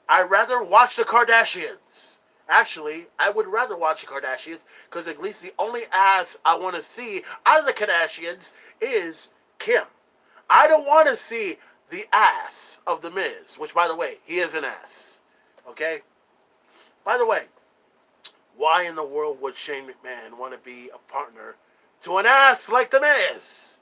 I'd rather watch the Kardashians. Actually, I would rather watch the Kardashians, because at least the only ass I want to see out of the Kardashians is Kim. I don't want to see the ass of The Miz, which, by the way, he is an ass. Okay? By the way, why in the world would Shane McMahon want to be a partner to an ass like The Miz?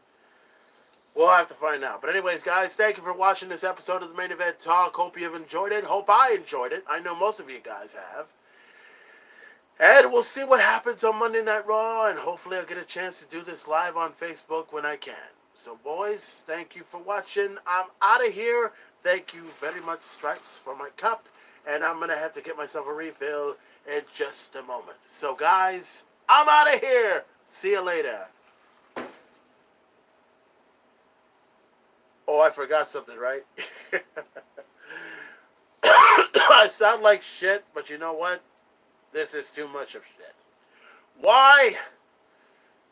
We'll have to find out. But anyways, guys, thank you for watching this episode of the Main Event Talk. Hope you've enjoyed it. Hope I enjoyed it. I know most of you guys have. And we'll see what happens on Monday Night Raw, and hopefully I'll get a chance to do this live on Facebook when I can. So, boys, thank you for watching. I'm out of here. Thank you very much, Stripes, for my cup. And I'm going to have to get myself a refill in just a moment. So, guys, I'm out of here. See you later. Oh, I forgot something, right? I sound like shit, but you know what? This is too much of shit. Why?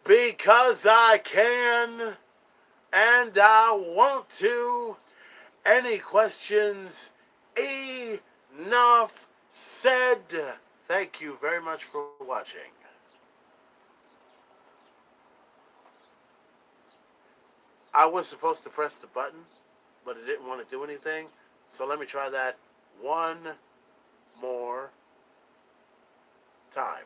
Because I can and I want to. Any questions? Enough said. Thank you very much for watching. I was supposed to press the button, but it didn't want to do anything. So let me try that one more time.